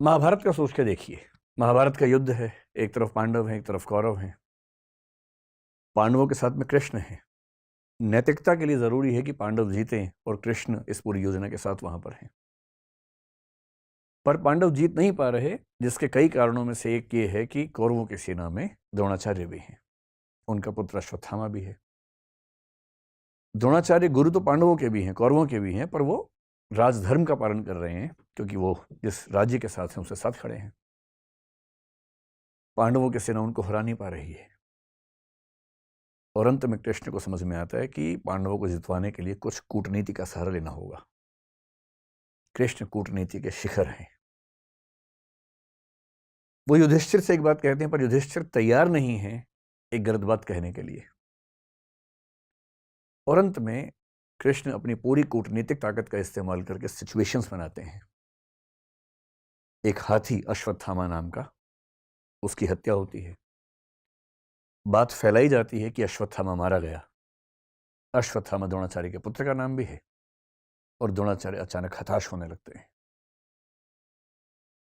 महाभारत का सोच के देखिए। महाभारत का युद्ध है, एक तरफ पांडव हैं, एक तरफ कौरव हैं। पांडवों के साथ में कृष्ण है। नैतिकता के लिए जरूरी है कि पांडव जीतें और कृष्ण इस पूरी योजना के साथ वहां पर हैं। पर पांडव जीत नहीं पा रहे, जिसके कई कारणों में से एक ये है कि कौरवों की सेना में द्रोणाचार्य भी हैं, उनका पुत्र अश्वत्थामा भी है। द्रोणाचार्य गुरु तो पांडवों के भी हैं, कौरवों के भी हैं, पर वो राजधर्म का पालन कर रहे हैं, क्योंकि वो जिस राज्य के साथ हैं उसके साथ खड़े हैं। पांडवों की सेना उनको हरा नहीं पा रही है, और अंत में कृष्ण को समझ में आता है कि पांडवों को जितवाने के लिए कुछ कूटनीति का सहारा लेना होगा। कृष्ण कूटनीति के शिखर हैं। वो युधिष्ठिर से एक बात कहते हैं, पर युधिष्ठिर तैयार नहीं है एक गलत बात कहने के लिए। और अंत में कृष्ण अपनी पूरी कूटनीतिक ताकत का इस्तेमाल करके सिचुएशंस बनाते हैं। एक हाथी अश्वत्थामा नाम का, उसकी हत्या होती है। बात फैलाई जाती है कि अश्वत्थामा मारा गया। अश्वत्थामा द्रोणाचार्य के पुत्र का नाम भी है, और द्रोणाचार्य अचानक हताश होने लगते हैं।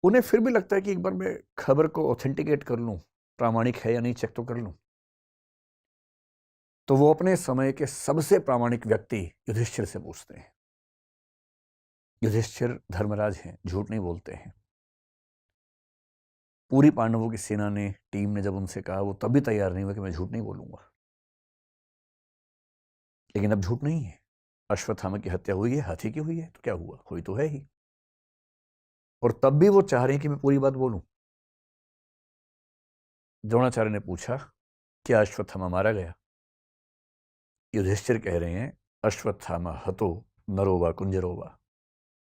उन्हें फिर भी लगता है कि एक बार मैं खबर को ऑथेंटिकेट कर लूं, प्रामाणिक है या नहीं चेक तो कर लूं। तो वो अपने समय के सबसे प्रामाणिक व्यक्ति युधिष्ठिर से पूछते हैं। युधिष्ठिर धर्मराज हैं, झूठ नहीं बोलते हैं। पूरी पांडवों की सेना ने, टीम ने जब उनसे कहा, वो तब भी तैयार नहीं हुआ कि मैं झूठ नहीं बोलूंगा। लेकिन अब झूठ नहीं है। अश्वत्थामा की हत्या हुई है, हाथी की हुई है, तो क्या हुआ, हुई तो है ही। और तब भी वो चाह रहे हैं कि मैं पूरी बात बोलूं। द्रोणाचार्य ने पूछा, क्या अश्वत्थामा मारा गया? युधिष्ठिर कह रहे हैं, अश्वत्थामा हतो नरोवा कुंजरोवा।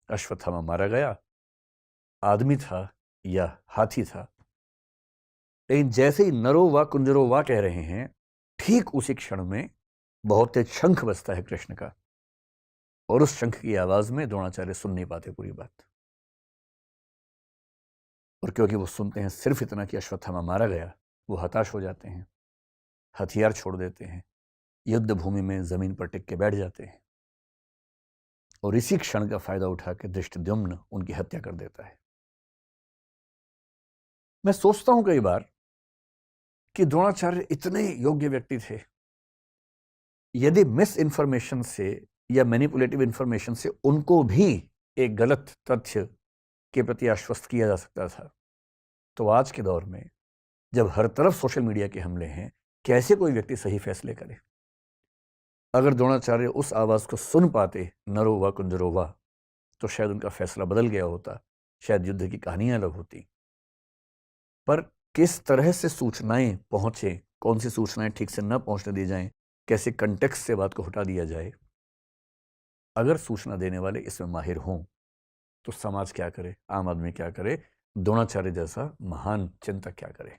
अश्वत्थामा मारा गया, आदमी था या हाथी था। लेकिन जैसे ही नरो वा कुंजरो वा कह रहे हैं, ठीक उसी क्षण में बहुत तेज शंख बजता है कृष्ण का, और उस शंख की आवाज में द्रोणाचार्य सुन नहीं पाते पूरी बात। और क्योंकि वो सुनते हैं सिर्फ इतना कि अश्वत्थामा मारा गया, वो हताश हो जाते हैं, हथियार छोड़ देते हैं, युद्ध भूमि में जमीन पर टिक के बैठ जाते हैं। और इसी क्षण का फायदा उठा के धृष्टद्युम्न उनकी हत्या कर देता है। मैं सोचता हूं कई बार कि द्रोणाचार्य इतने योग्य व्यक्ति थे, यदि मिस इंफॉर्मेशन से या मैनिपुलेटिव इंफॉर्मेशन से उनको भी एक गलत तथ्य के प्रति आश्वस्त किया जा सकता था, तो आज के दौर में जब हर तरफ सोशल मीडिया के हमले हैं, कैसे कोई व्यक्ति सही फैसले करे? अगर द्रोणाचार्य उस आवाज को सुन पाते, नरो वा कुंजरो वा, तो शायद उनका फैसला बदल गया होता, शायद युद्ध की कहानियां अलग होती। पर किस तरह से सूचनाएं पहुंचे, कौन सी सूचनाएं ठीक से न पहुंचने दी जाएं, कैसे कंटेक्स्ट से बात को हटा दिया जाए, अगर सूचना देने वाले इसमें माहिर हों, तो समाज क्या करे, आम आदमी क्या करे, द्रोणाचार्य जैसा महान चिंतक क्या करे।